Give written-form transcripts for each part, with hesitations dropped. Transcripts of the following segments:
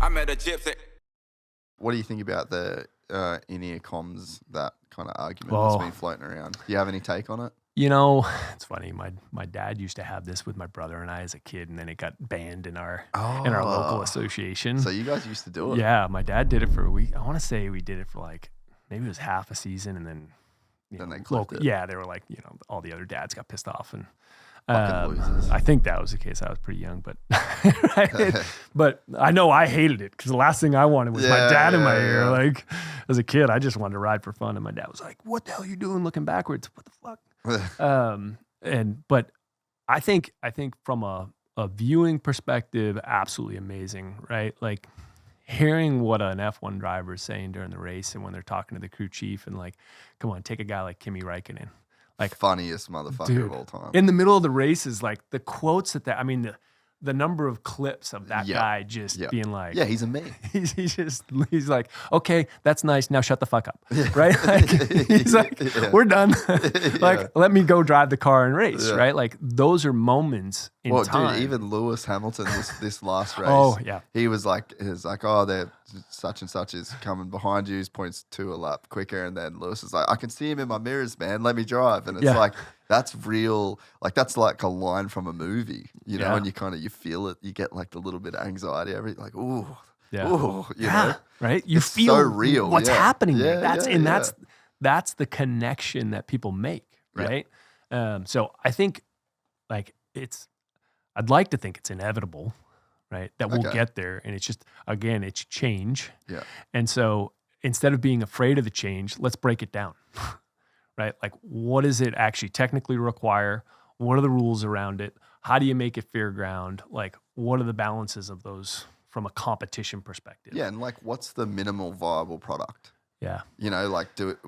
I met a gypsy. What do you think about the in-ear comms, that kind of argument that's been floating around? Do you have any take on it? You know, it's funny. My dad used to have this with my brother and I as a kid, and then it got banned in our local association. So you guys used to do it? Yeah, my dad did it for a week. I want to say we did it for like maybe it was half a season, and then they clipped it. Yeah, they were like, all the other dads got pissed off, and I think that was the case. I was pretty young, but but I know I hated it because the last thing I wanted was my dad in my ear. Like as a kid, I just wanted to ride for fun, and my dad was like, "What the hell are you doing looking backwards? What the fuck?" But I think from a viewing perspective, absolutely amazing, right? Like hearing what an F1 driver is saying during the race and when they're talking to the crew chief and like, come on, take a guy like Kimi Räikkönen. Like funniest motherfucker of all time. In the middle of the race is like the quotes the number of clips of that guy just being like, he's a me. He's like, okay, that's nice. Now shut the fuck up. Right? Like, he's like, we're done. Like, let me go drive the car and race. Right? Like those are moments in time. Dude, even Lewis Hamilton this last race. Oh yeah. He was like, oh, they're such and such is coming behind you. He points 2 a lap quicker, and then Lewis is like, I can see him in my mirrors, man. Let me drive. And it's like, that's real. Like that's like a line from a movie, you know, and you feel it. You get like the little bit of anxiety, like, ooh, ooh, you know, right? You it's feel so real. What's happening there. That's the connection that people make, right? So I think like I'd like to think it's inevitable, right? That we'll get there, and it's just again, it's change. Yeah. And so instead of being afraid of the change, let's break it down. Right? Like, what does it actually technically require? What are the rules around it? How do you make it fair ground? Like, what are the balances of those from a competition perspective? Yeah, and like, what's the minimal viable product? Yeah. You know, like,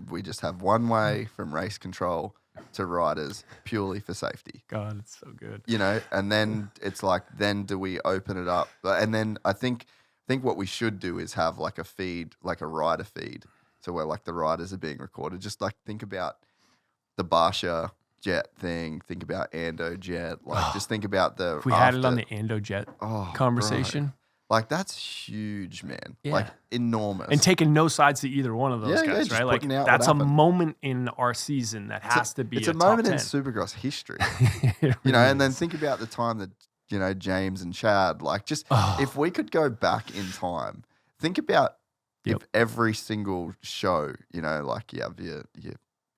we just have one way from race control to riders purely for safety? God, it's so good. You know, and then it's like, then do we open it up? And then I think what we should do is have like a feed, like a rider feed. So where like the riders are being recorded, just like think about the Barsha Jet thing, think about Ando Jet, like just think about the. If we had it on the Ando Jet conversation, like that's huge, man. Like enormous, and taking no sides to either one of those guys, right? Like that's a moment in our season that has to be. It's a moment in Supercross history, you know. And then think about the time that James and Chad, like just if we could go back in time, think about. If every single show, like you have your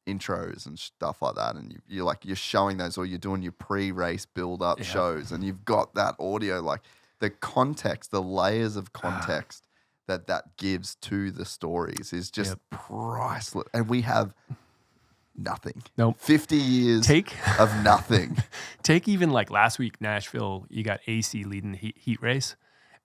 intros and stuff like that, and you're showing those, or you're doing your pre-race build-up shows, and you've got that audio, like the context, the layers of context that gives to the stories is just priceless. And we have nothing. Nope. 50 years of nothing. Take even like last week, Nashville, you got AC leading the heat race.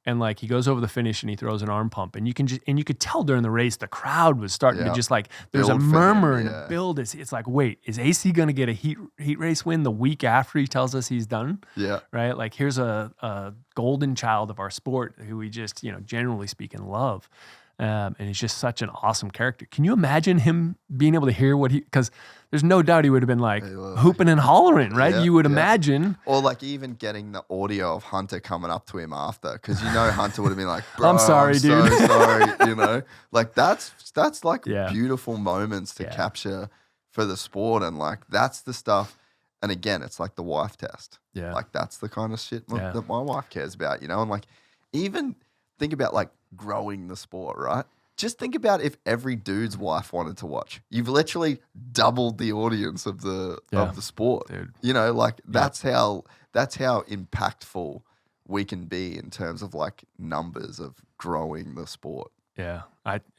And like he goes over the finish and he throws an arm pump, and you could tell during the race the crowd was starting to just like there's a murmur and a build. It's like, wait, is AC going to get a heat race win the week after he tells us he's done? Yeah, right. Like here's a golden child of our sport who we just generally speaking love, and he's just such an awesome character. Can you imagine him being able to hear what because there's no doubt he would have been like hooping and hollering, right? You would imagine. Or like even getting the audio of Hunter coming up to him after, because Hunter would have been like, bro, I'm sorry, dude. So sorry, Like that's like beautiful moments to capture for the sport, and like that's the stuff. And again, it's like the wife test. Yeah. Like that's the kind of shit that my wife cares about, and like even think about like growing the sport, right? Just think about if every dude's wife wanted to watch. You've literally doubled the audience of the sport. Dude. Like that's how impactful we can be in terms of like numbers of growing the sport. Yeah.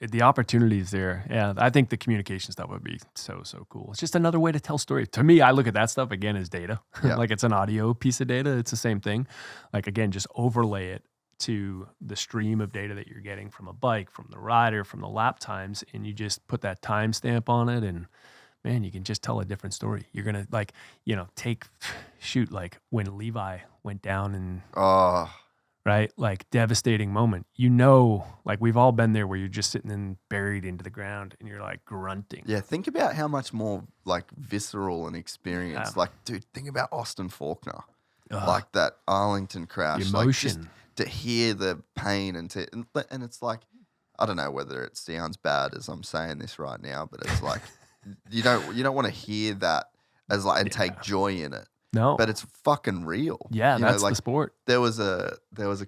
The opportunity is there. Yeah. I think the communication stuff would be so cool. It's just another way to tell stories. To me, I look at that stuff again as data. Yeah. Like it's an audio piece of data. It's the same thing. Like again, just overlay it to the stream of data that you're getting from a bike, from the rider, from the lap times, and you just put that timestamp on it, and man, you can just tell a different story. You're gonna like when Levi went down and right, like devastating moment. Like we've all been there where you're just sitting and buried into the ground and you're like grunting. Yeah, think about how much more like visceral and experience. Like, dude, think about Austin Faulkner. Like that Arlington crash. The emotion. Like to hear the pain and it's like, I don't know whether it sounds bad as I'm saying this right now, but it's like you don't want to hear that as like and take joy in it. No, but it's fucking real. Yeah, that's like, the sport. There was a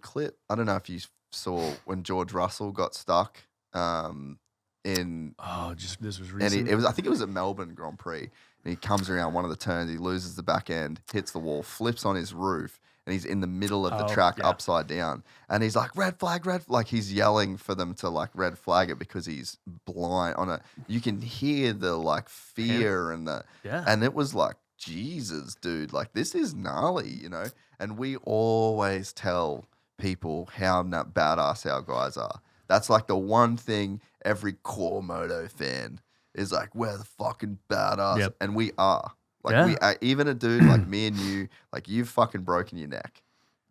clip. I don't know if you saw when George Russell got stuck. This was recent. I think it was at Melbourne Grand Prix. And he comes around one of the turns, he loses the back end, hits the wall, flips on his roof, and he's in the middle of the track upside down. And he's like, red flag, like he's yelling for them to like red flag it because he's blind you can hear the like fear and and it was like, Jesus, dude, like this is gnarly, And we always tell people how badass our guys are. That's like the one thing every core moto fan is like, we're the fucking badass. And we are. Like we are, even a dude like me and you, like you've fucking broken your neck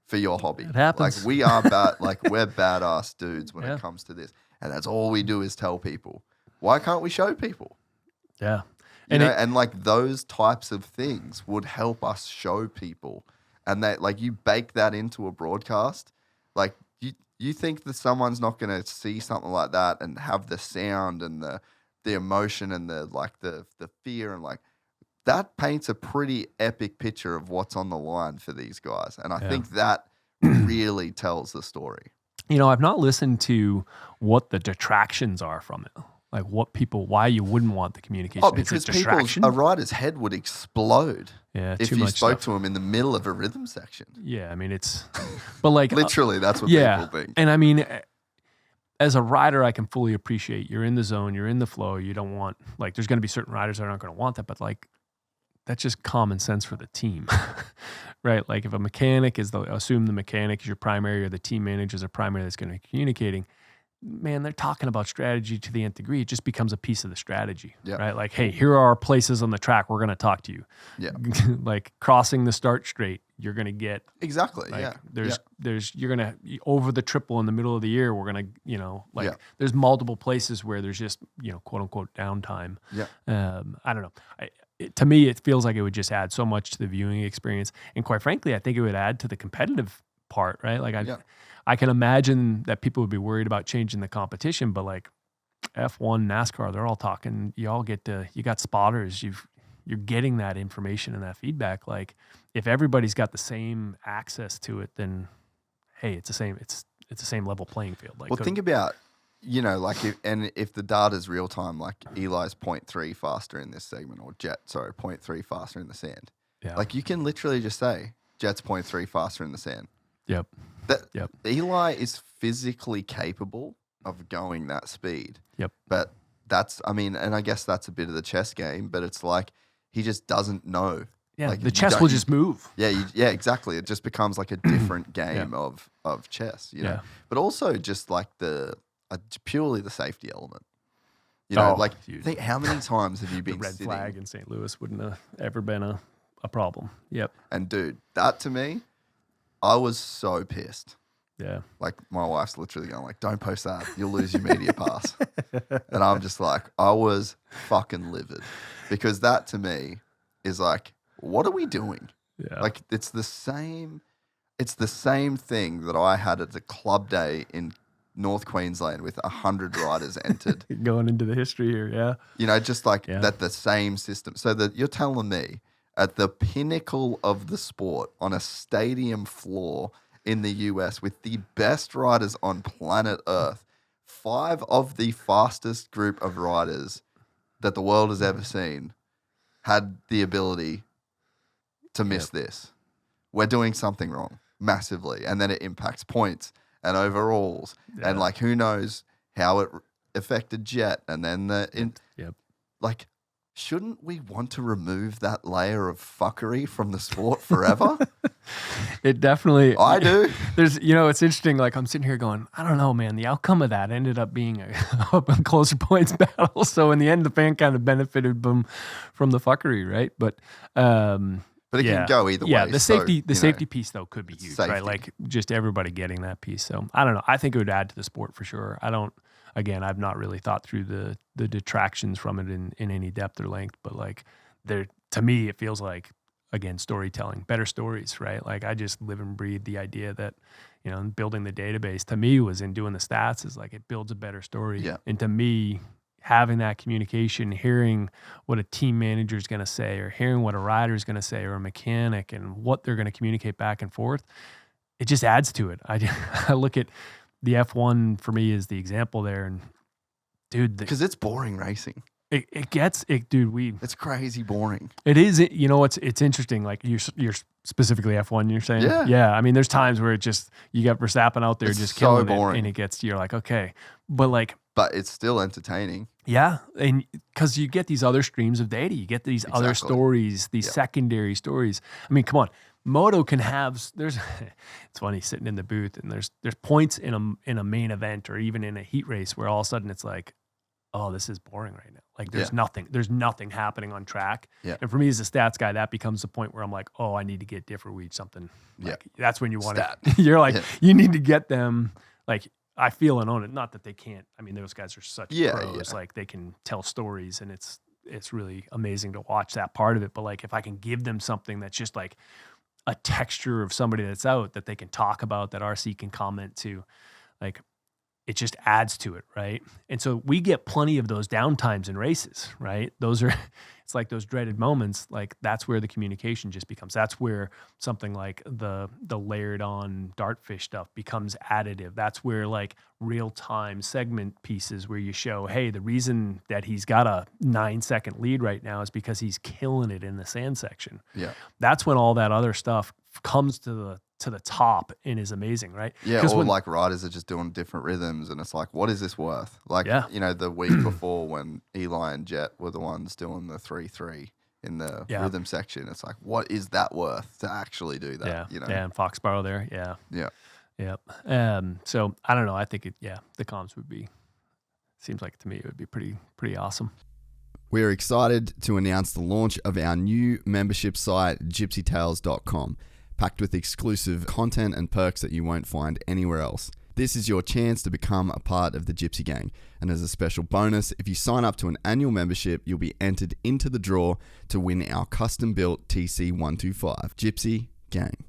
for your hobby. It happens. Like we are like we're badass dudes when it comes to this. And that's all we do is tell people. Why can't we show people? Yeah. And like those types of things would help us show people. And that like you bake that into a broadcast, like you think that someone's not going to see something like that and have the sound and the emotion and the fear and like that paints a pretty epic picture of what's on the line for these guys. And I think that really tells the story. I've not listened to what the detractions are from it. Like why you wouldn't want the communication. Oh, because a rider's head would explode if you spoke to him in the middle of a rhythm section. Yeah, I mean, but like. Literally, that's what people think. And I mean, as a rider, I can fully appreciate you're in the zone, you're in the flow. You don't want, like, there's going to be certain riders that aren't going to want that, but like, that's just common sense for the team, right? Like if a mechanic assume the mechanic is your primary or the team manager is a primary that's going to be communicating, man, they're talking about strategy to the nth degree. It just becomes a piece of the strategy, right? Like, hey, here are our places on the track. We're going to talk to you. Yeah. Like crossing the start straight, you're going to get. Exactly. Like, you're going to, over the triple in the middle of the year, we're going to, there's multiple places where there's just, quote unquote downtime. Yeah. I don't know. To me, it feels like it would just add so much to the viewing experience. And quite frankly, I think it would add to the competitive part, right? Like I can imagine that people would be worried about changing the competition, but like F1, NASCAR, they're all talking. You got spotters. You're getting that information and that feedback. Like if everybody's got the same access to it, then hey, it's the same level playing field. Like, think about, if the data's real time, like Eli's 0.3 faster in this segment or 0.3 faster in the sand. Yeah. Like you can literally just say Jet's 0.3 faster in the sand. Yep. Eli is physically capable of going that speed. Yep. But and I guess that's a bit of the chess game, but it's like he just doesn't know. Yeah, like the chess will just move. Yeah, exactly. It just becomes like a different game of chess, know. But also just like purely the safety element. Think how many times have you been the red sitting? Flag in St. Louis wouldn't have ever been a problem. Yep. And dude, that to me, I was so pissed. Yeah. Like my wife's literally going like, don't post that. You'll lose your media pass. And I'm just like, I was fucking livid because that to me is like, what are we doing? Yeah. Like it's the same thing that I had at the club day in North Queensland with 100 riders entered. Going into the history here. Yeah. Just like that the same system. So that you're telling me at the pinnacle of the sport on a stadium floor in the US with the best riders on planet Earth, 5 of the fastest group of riders that the world has ever seen had the ability to miss this. We're doing something wrong massively. And then it impacts points and overalls. Yeah. And like, who knows how it affected Jet. And then like, shouldn't we want to remove that layer of fuckery from the sport forever? It definitely. I do. There's, it's interesting. Like I'm sitting here going, I don't know, man. The outcome of that ended up being a closer points battle. So in the end, the fan kind of benefited from the fuckery, right? But it can go either way. Yeah, the safety piece though could be huge, safety. Right? Like just everybody getting that piece. So I don't know. I think it would add to the sport for sure. Again, I've not really thought through the detractions from it in any depth or length, but like to me, it feels like, again, storytelling, better stories, right? Like I just live and breathe the idea that, you know, and building the database to me was in doing the stats is like, it builds a better story. Yeah. And to me, having that communication, hearing what a team manager is going to say, or hearing what a rider is going to say, or a mechanic, and what they're going to communicate back and forth, it just adds to it. I look at the F1 for me as the example there, and dude, because it's boring racing. It gets it, dude. It's crazy boring. It is. You know, it's interesting. Like you're specifically F1. You're saying, yeah. I mean, there's times where it just you got Verstappen out there just killing it, and it gets you're like, okay, but it's still entertaining. Yeah, and because you get these other streams of data, you get these other stories, these secondary stories. I mean, come on. Moto can have it's funny sitting in the booth and there's points in a main event or even in a heat race where all of a sudden it's like, oh, this is boring right now. Like there's nothing happening on track. Yeah. And for me as a stats guy, that becomes the point where I'm like, oh, I need to get different weed something. Like, that's when you want it. You're like, you need to get them. Like I feel and own it. Not that they can't. I mean, those guys are such pros. Like they can tell stories and it's really amazing to watch that part of it. But like if I can give them something that's just like a texture of somebody that's out that they can talk about, that RC can comment to, like it just adds to it, right? And so we get plenty of those downtimes in races, right? It's like those dreaded moments, like that's where the communication just becomes, that's where something like the layered on dartfish stuff becomes additive. That's where like real-time segment pieces where you show, hey, the reason that he's got a 9-second lead right now is because he's killing it in the sand section. Yeah. That's when all that other stuff comes to the top and is amazing, right? Yeah, or like riders are just doing different rhythms and it's like, what is this worth? Like, you know, the week before when Eli and Jet were the ones doing the 3-3 in the rhythm section, it's like, what is that worth to actually do that? Yeah, you know? Yeah, and Foxborough there, Yeah. So I don't know. I think the comms seems like to me it would be pretty awesome. We're excited to announce the launch of our new membership site, gypsytales.com, packed with exclusive content and perks that you won't find anywhere else. This is your chance to become a part of the Gypsy Gang. And as a special bonus, if you sign up to an annual membership, you'll be entered into the draw to win our custom-built TC125. Gypsy Gang.